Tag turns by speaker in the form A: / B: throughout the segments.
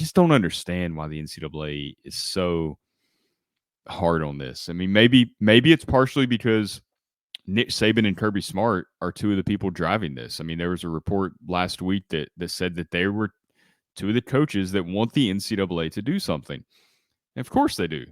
A: just don't understand why the NCAA is so hard on this. I mean, maybe it's partially because Nick Saban and Kirby Smart are two of the people driving this. I mean, there was a report last week that said that they were two of the coaches that want the NCAA to do something. And of course they do.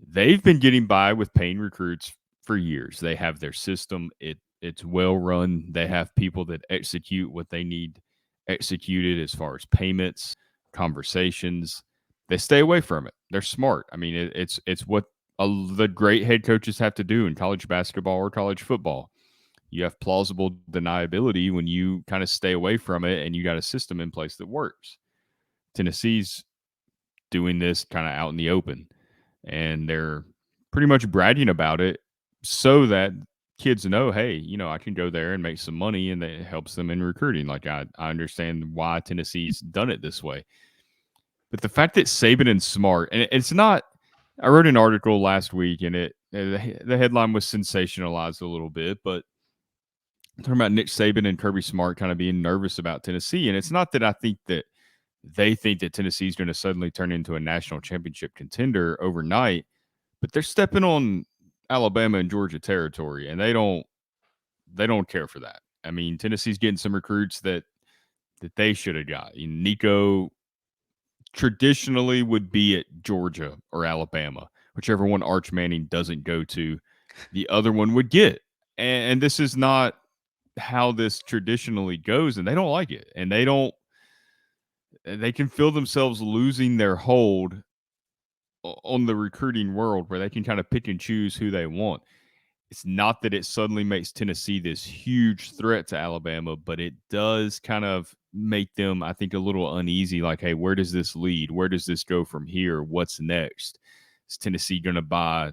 A: They've been getting by with paying recruits for years. They have their system. It's well run. They have people that execute what they need executed as far as payments, conversations. They stay away from it. They're smart. I mean, it's what the great head coaches have to do in college basketball or college football. You have plausible deniability when you kind of stay away from it and you got a system in place that works. Tennessee's doing this kind of out in the open, and they're pretty much bragging about it so that kids know, hey, you know, I can go there and make some money, and it helps them in recruiting. Like, I understand why Tennessee's done it this way. But the fact that Saban and Smart, and it's not, I wrote an article last week, and the headline was sensationalized a little bit, but I'm talking about Nick Saban and Kirby Smart kind of being nervous about Tennessee. And it's not that I think that they think that Tennessee is going to suddenly turn into a national championship contender overnight, but they're stepping on Alabama and Georgia territory, and they don't care for that. I mean, Tennessee's getting some recruits that they should have got. Nico traditionally would be at Georgia or Alabama, whichever one Arch Manning doesn't go to, the other one would get. And this is not how this traditionally goes, and they don't like it. And they can feel themselves losing their hold on the recruiting world where they can kind of pick and choose who they want. It's not that it suddenly makes Tennessee this huge threat to Alabama, but it does kind of make them, I think, a little uneasy. Like, hey, where does this lead? Where does this go from here? What's next? Is Tennessee going to buy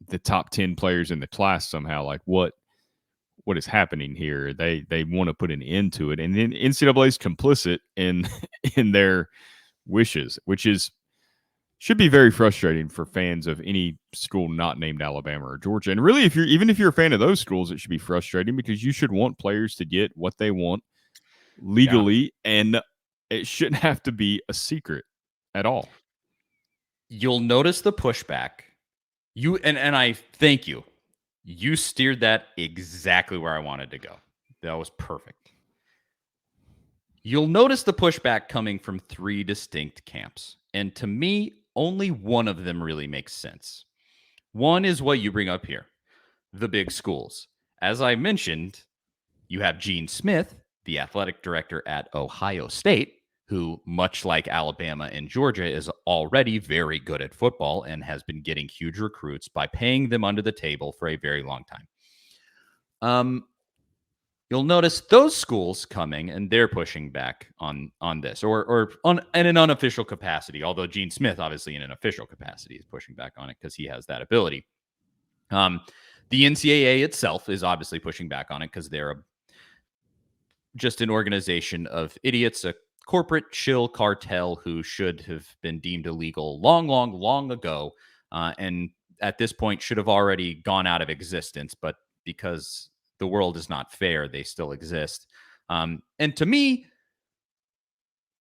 A: the top 10 players in the class somehow? Like, what is happening here? They want to put an end to it. And then NCAA is complicit in their wishes, which should be very frustrating for fans of any school not named Alabama or Georgia. And really, even if you're a fan of those schools, it should be frustrating because you should want players to get what they want legally, and it shouldn't have to be a secret at all.
B: You'll notice the pushback. And I thank you. You steered that exactly where I wanted to go. That was perfect. You'll notice the pushback coming from three distinct camps. And to me, only one of them really makes sense. One is what you bring up here, the big schools. As I mentioned, you have Gene Smith, the athletic director at Ohio State, who, much like Alabama and Georgia, is already very good at football and has been getting huge recruits by paying them under the table for a very long time. You'll notice those schools coming, and they're pushing back on this, or in an unofficial capacity, although Gene Smith, obviously in an official capacity, is pushing back on it because he has that ability. The NCAA itself is obviously pushing back on it because they're just an organization of idiots, a corporate shill cartel who should have been deemed illegal long ago, and at this point should have already gone out of existence, but because the world is not fair, they still exist. And to me,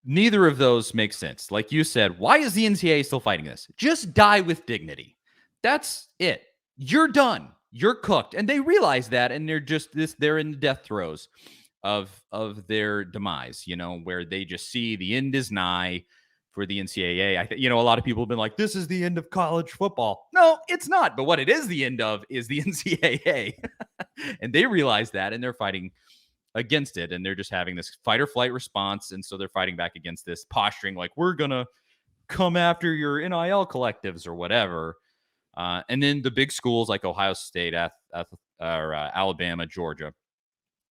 B: neither of those make sense. Like you said, why is the NCAA still fighting this? Just die with dignity. That's it. You're done. You're cooked. And they realize that, and they're in the death throes of their demise, where they just see the end is nigh for the NCAA. I think, a lot of people have been like, this is the end of college football. No, it's not. But what it is the end of is the NCAA. And they realize that, and they're fighting against it. And they're just having this fight or flight response. And so they're fighting back against this, posturing like, we're going to come after your NIL collectives or whatever. And then the big schools like Ohio State, or Alabama, Georgia.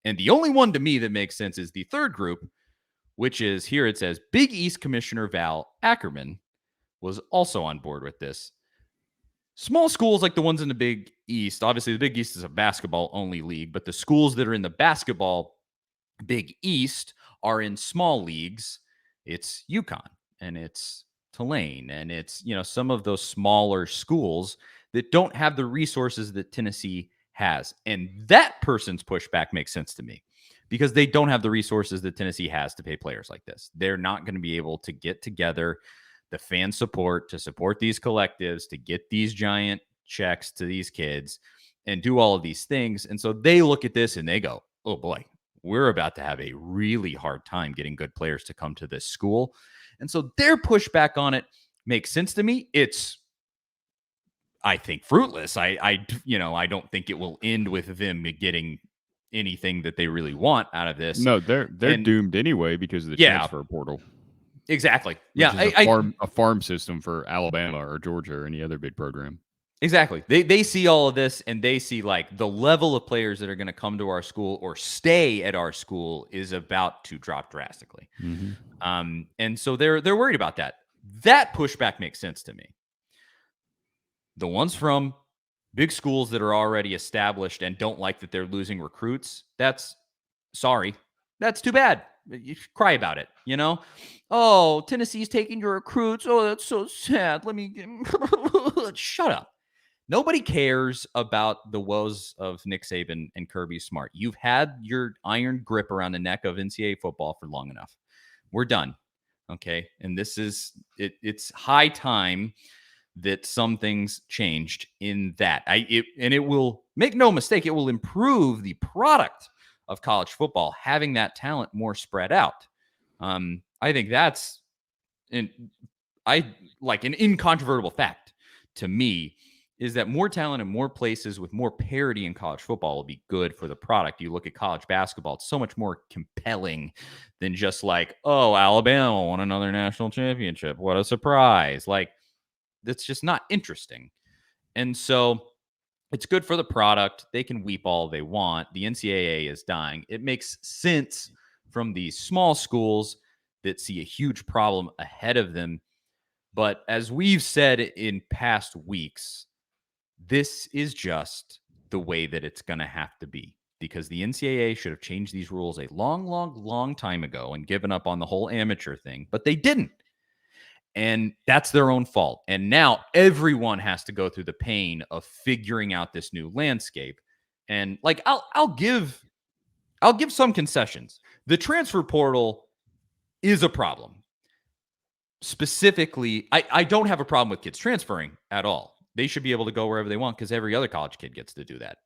B: And the only one to me that makes sense is the third group, which is here it says Big East Commissioner Val Ackerman was also on board with this. Small schools like the ones in the Big East, obviously the Big East is a basketball-only league, but the schools that are in the basketball Big East are in small leagues. It's UConn, and it's Tulane, and it's, some of those smaller schools that don't have the resources that Tennessee has. And that person's pushback makes sense to me, because they don't have the resources that Tennessee has to pay players like this. They're not going to be able to get together the fan support to support these collectives, to get these giant checks to these kids and do all of these things. And so they look at this and they go, oh boy, we're about to have a really hard time getting good players to come to this school. And so their pushback on it makes sense to me. It's, I think, fruitless. I don't think it will end with them getting anything that they really want out of this.
A: No, they're doomed anyway because of the transfer portal.
B: Exactly.
A: Which is a farm system for Alabama or Georgia or any other big program.
B: Exactly. They see all of this and they see like the level of players that are going to come to our school or stay at our school is about to drop drastically.
A: Mm-hmm.
B: And so they're worried about that. That pushback makes sense to me. The ones from big schools that are already established and don't like that they're losing recruits, that's too bad. You cry about it, you know? Oh, Tennessee's taking your recruits. Oh, that's so sad. Let me shut up. Nobody cares about the woes of Nick Saban and Kirby Smart. You've had your iron grip around the neck of NCAA football for long enough. We're done. Okay. And this is it's high time that some things changed in that. And it will, make no mistake, it will improve the product of college football, having that talent more spread out. I think that's an incontrovertible fact to me, is that more talent in more places with more parity in college football will be good for the product. You look at college basketball, it's so much more compelling than just like, oh, Alabama won another national championship. What a surprise. Like, that's just not interesting. And so it's good for the product. They can weep all they want. The NCAA is dying. It makes sense from these small schools that see a huge problem ahead of them. But as we've said in past weeks, this is just the way that it's going to have to be, because the NCAA should have changed these rules a long, long, long time ago and given up on the whole amateur thing, but they didn't. And that's their own fault. And now everyone has to go through the pain of figuring out this new landscape. And like, I'll give some concessions. The transfer portal is a problem. Specifically, I don't have a problem with kids transferring at all. They should be able to go wherever they want because every other college kid gets to do that.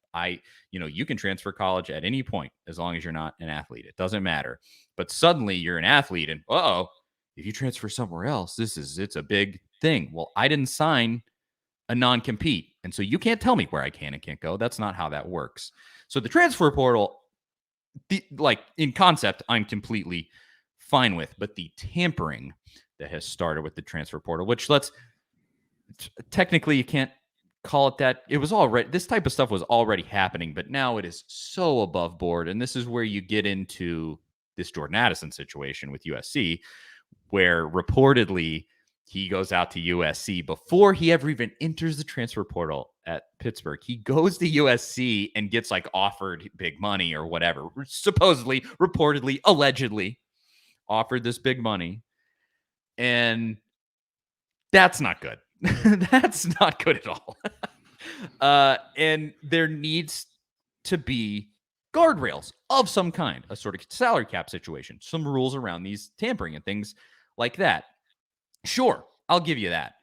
B: You can transfer college at any point as long as you're not an athlete. It doesn't matter. But suddenly you're an athlete and, if you transfer somewhere else, it's a big thing. Well, I didn't sign a non-compete. And so you can't tell me where I can and can't go. That's not how that works. So the transfer portal, in concept, I'm completely fine with. But the tampering that has started with the transfer portal, which technically you can't call it that. It was already, this type of stuff was already happening, but now it is so above board. And this is where you get into this Jordan Addison situation with USC, where reportedly he goes out to USC before he ever even enters the transfer portal at Pittsburgh. He goes to USC and gets offered big money or whatever, supposedly, reportedly, allegedly offered this big money. And that's not good. That's not good at all. And there needs to be guardrails of some kind, a sort of salary cap situation, some rules around these tampering and things like that. Sure, I'll give you that.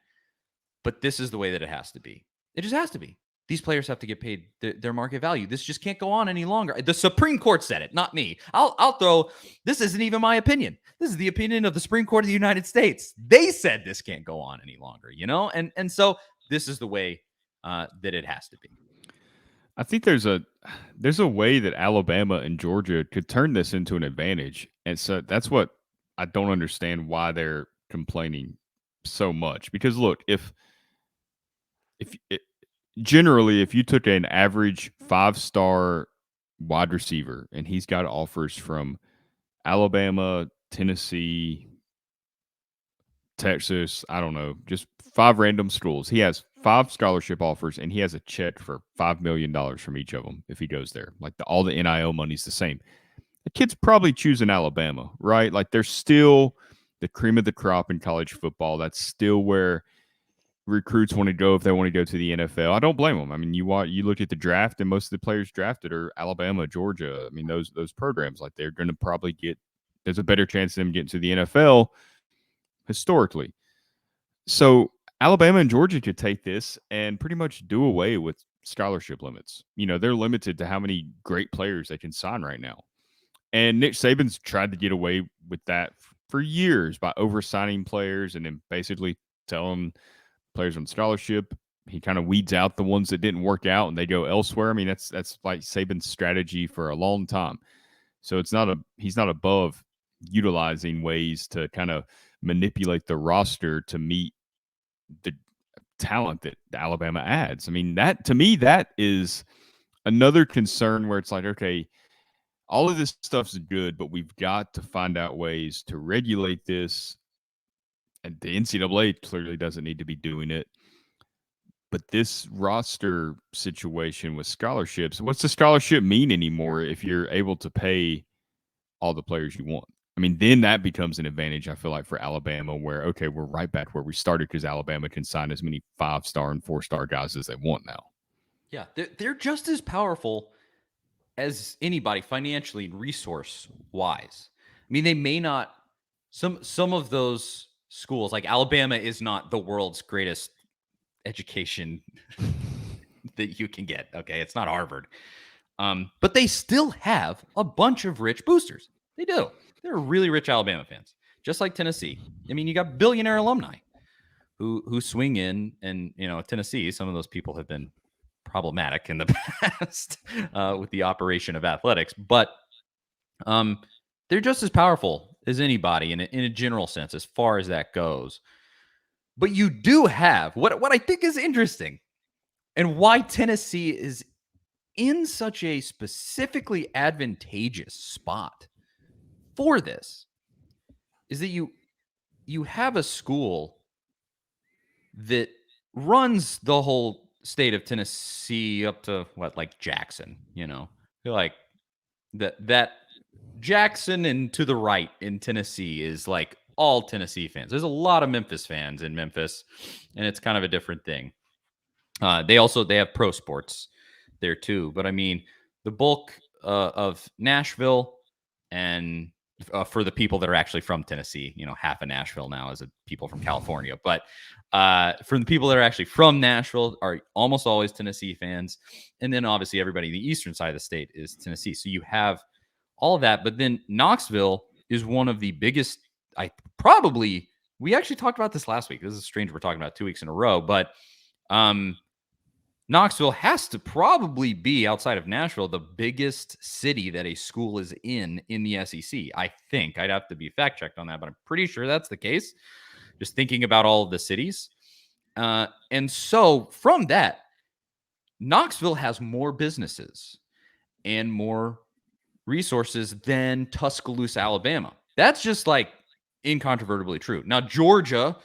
B: But this is the way that it has to be. It just has to be. These players have to get paid their market value. This just can't go on any longer. The Supreme Court said it, not me. I'll throw, this isn't even my opinion. This is the opinion of the Supreme Court of the United States. They said this can't go on any longer, And so this is the way that it has to be.
A: I think there's a way that Alabama and Georgia could turn this into an advantage. And so that's what I don't understand, why they're complaining so much. Because look, if you took an average 5-star wide receiver and he's got offers from Alabama, Tennessee, Texas, I don't know, just 5 random schools. He has 5 scholarship offers and he has a check for $5 million from each of them if he goes there. Like all the NIL money's the same. The kid's probably choosing Alabama, right? Like they're still the cream of the crop in college football. That's still where recruits want to go if they want to go to the NFL. I don't blame them. I mean, you look at the draft, and most of the players drafted are Alabama, Georgia. I mean, those programs, like, they're going to probably get. There's a better chance of them getting to the NFL historically. So Alabama and Georgia could take this and pretty much do away with scholarship limits. They're limited to how many great players they can sign right now. And Nick Saban's tried to get away with that for years by oversigning players and then basically telling players on scholarship. He kind of weeds out the ones that didn't work out and they go elsewhere. I mean, that's like Saban's strategy for a long time. So he's not above utilizing ways to kind of manipulate the roster to meet the talent that Alabama adds. I mean, that to me, that is another concern where it's like, okay, all of this stuff's good, but we've got to find out ways to regulate this. And the NCAA clearly doesn't need to be doing it. But this roster situation with scholarships, what's the scholarship mean anymore if you're able to pay all the players you want? I mean, then that becomes an advantage, I feel like, for Alabama, where, okay, we're right back where we started because Alabama can sign as many 5-star and 4-star guys as they want now.
B: Yeah, they're just as powerful as anybody financially and resource wise. I mean, they may not, some of those schools, like Alabama is not the world's greatest education that you can get. Okay. It's not Harvard. But they still have a bunch of rich boosters. They do. They're really rich Alabama fans, just like Tennessee. I mean, you got billionaire alumni who swing in, and Tennessee, some of those people have been problematic in the past with the operation of athletics, but they're just as powerful as anybody in a general sense as far as that goes. But you do have what I think is interesting, and why Tennessee is in such a specifically advantageous spot for this, is that you have a school that runs the whole state of Tennessee up to like Jackson, feel like that Jackson and to the right in Tennessee is like all Tennessee fans. There's a lot of Memphis fans in Memphis, and it's kind of a different thing. They have pro sports there too, but I mean, the bulk of Nashville, and for the people that are actually from Tennessee, half of Nashville now is people from California, but for the people that are actually from Nashville are almost always Tennessee fans, and then obviously everybody in the eastern side of the state is Tennessee. So you have all of that, but then Knoxville is one of the biggest. We actually talked about this last week. This is strange. We're talking about 2 weeks in a row, but Knoxville has to probably be, outside of Nashville, the biggest city that a school is in the SEC. I think I'd have to be fact checked on that, but I'm pretty sure that's the case. Just thinking about all of the cities. And so from that, Knoxville has more businesses and more resources than Tuscaloosa, Alabama. That's just like incontrovertibly true. Now, Georgia,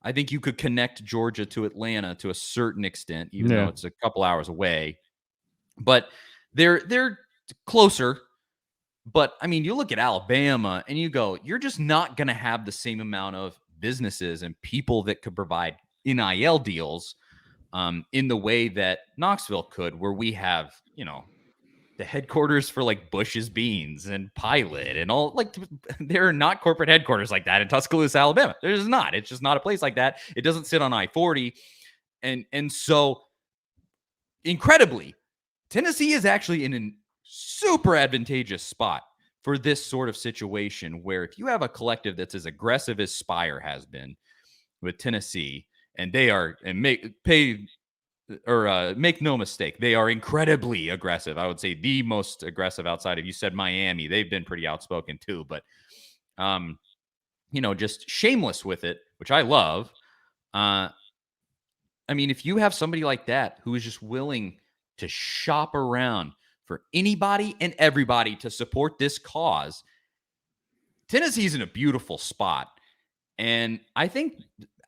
B: I think you could connect Georgia to Atlanta to a certain extent, even though it's a couple hours away. But they're closer. But I mean, you look at Alabama and you go, you're just not going to have the same amount of businesses and people that could provide NIL deals in the way that Knoxville could, where we have, the headquarters for like Bush's Beans and Pilot and all. Like, there are not corporate headquarters like that in Tuscaloosa, Alabama. There's not. It's just not a place like that. It doesn't sit on I-40. And so incredibly, Tennessee is actually in a super advantageous spot for this sort of situation, where if you have a collective that's as aggressive as Spire has been with Tennessee, and they are, and make no mistake, they are incredibly aggressive. I would say the most aggressive outside of, you said Miami. They've been pretty outspoken too, but just shameless with it, which I love. I mean, if you have somebody like that who is just willing to shop around for anybody and everybody to support this cause, Tennessee's in a beautiful spot. And I think,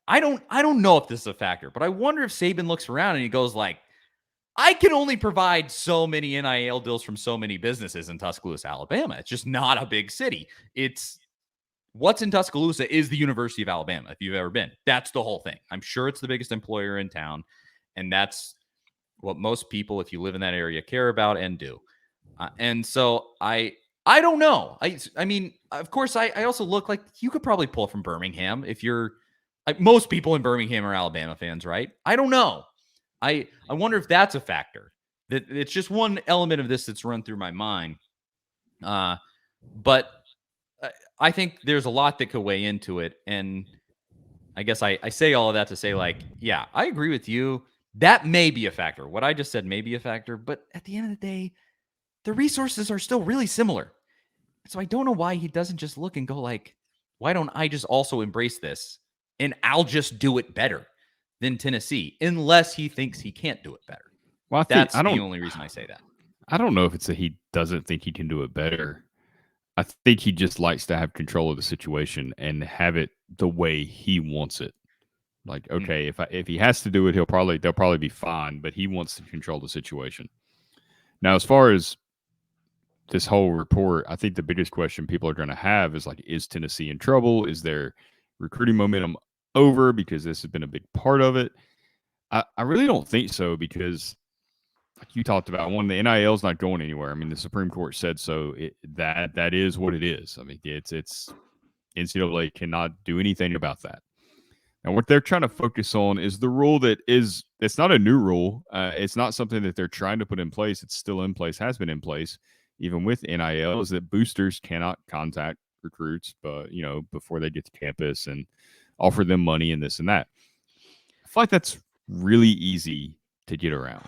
B: I don't know if this is a factor, but I wonder if Saban looks around and he goes like, I can only provide so many NIL deals from so many businesses in Tuscaloosa, Alabama. It's just not a big city. It's what's in Tuscaloosa is the University of Alabama, if you've ever been. That's the whole thing. I'm sure it's the biggest employer in town, and that's what most people, if you live in that area, care about and do. And so I don't know. I mean, of course, I also look like you could probably pull from Birmingham if you're like most people in Birmingham are Alabama fans, right? I don't know. I wonder if that's a factor. That it's just one element of this that's run through my mind. But I think there's a lot that could weigh into it. And I guess I say all of that to say, like, yeah, I agree with you. That may be a factor. What I just said may be a factor. But at the end of the day, the resources are still really similar. So I don't know why he doesn't just look and go, like, why don't I just also embrace this and I'll just do it better than Tennessee, unless he thinks he can't do it better.
A: Well,
B: That's the only reason I say that.
A: I don't know if it's that he doesn't think he can do it better. I think he just likes to have control of the situation and have it the way he wants it. Like, okay, if he has to do it, they'll probably be fine, but he wants to control the situation. Now, as far as this whole report, I think the biggest question people are going to have is like, is Tennessee in trouble? Is their recruiting momentum over? Because this has been a big part of it. I really don't think so, because like you talked about, one, the NIL is not going anywhere. I mean, the Supreme Court said so. That is what it is. I mean, it's NCAA cannot do anything about that. Now, what they're trying to focus on is the rule it's not a new rule. It's not something that they're trying to put in place. It's still in place, has been in place, even with NIL, is that boosters cannot contact recruits, but before they get to campus and offer them money and this and that. I feel like that's really easy to get around.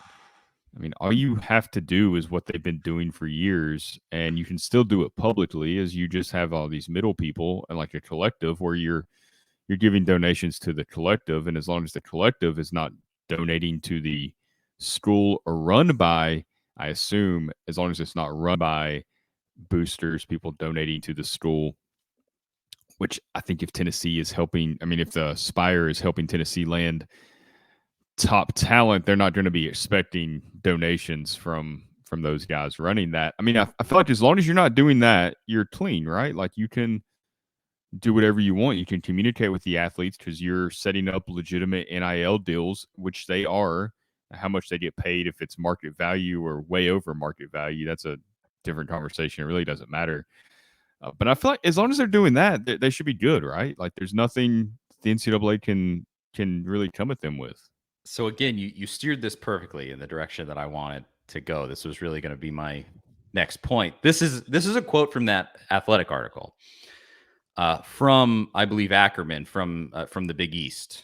A: I mean, all you have to do is what they've been doing for years, and you can still do it publicly, as you just have all these middle people and like a collective where you're giving donations to the collective, and as long as the collective is not donating to the school or run by, I assume, as long as it's not run by boosters, people donating to the school, which I think if Tennessee is helping, I mean, if the Spire is helping Tennessee land top talent, they're not going to be expecting donations from those guys running that. I mean, I feel like as long as you're not doing that, you're clean, right? Like, you can do whatever you want. You can communicate with the athletes because you're setting up legitimate NIL deals, which they are. How much they get paid, if it's market value or way over market value, that's a different conversation. It really doesn't matter. But I feel like as long as they're doing that, they should be good, right? Like, there's nothing the NCAA can really come at them with.
B: So again, you steered this perfectly in the direction that I wanted to go. This was really going to be my next point. This is a quote from that Athletic article from, I believe, Ackerman from the Big East.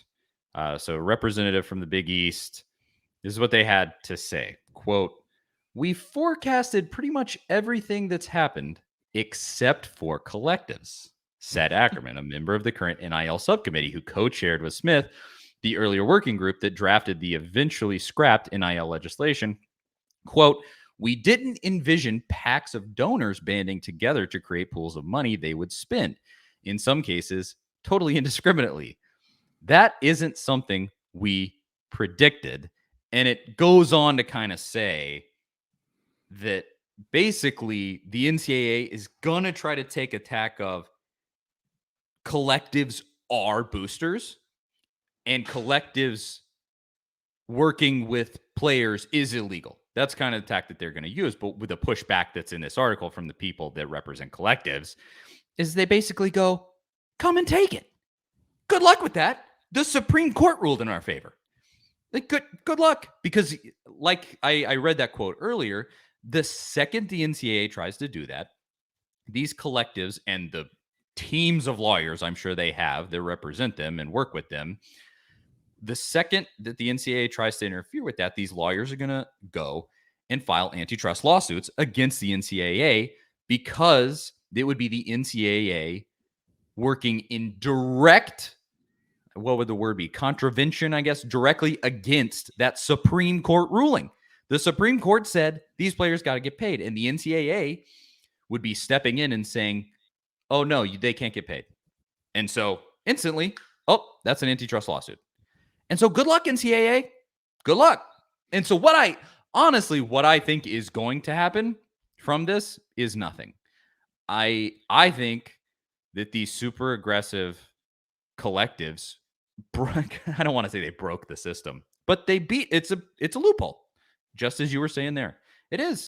B: So a representative from the Big East. This is what they had to say. Quote, "We forecasted pretty much everything that's happened except for collectives," said Ackerman, a member of the current NIL subcommittee who co-chaired with Smith the earlier working group that drafted the eventually scrapped NIL legislation. Quote, "We didn't envision packs of donors banding together to create pools of money they would spend, in some cases, totally indiscriminately. That isn't something we predicted." And it goes on to kind of say that basically the NCAA is going to try to take a tack of collectives are boosters, and collectives working with players is illegal. That's kind of the tack that they're going to use. But with the pushback that's in this article from the people that represent collectives is they basically go, come and take it. Good luck with that. The Supreme Court ruled in our favor. Like, good luck. Because like I read that quote earlier, the second the NCAA tries to do that, these collectives and the teams of lawyers I'm sure they have that represent them and work with them, the second that the NCAA tries to interfere with that, these lawyers are going to go and file antitrust lawsuits against the NCAA, because it would be the NCAA working in direct, what would the word be? Contravention, I guess, directly against that Supreme Court ruling. The Supreme Court said these players got to get paid, and the NCAA would be stepping in and saying, oh, no, they can't get paid. And so instantly, oh, that's an antitrust lawsuit. And so good luck, NCAA. Good luck. And so what I think is going to happen from this is nothing. I think that these super aggressive collectives broke. I don't want to say they broke the system, but they beat it's a loophole. Just as you were saying there. It is.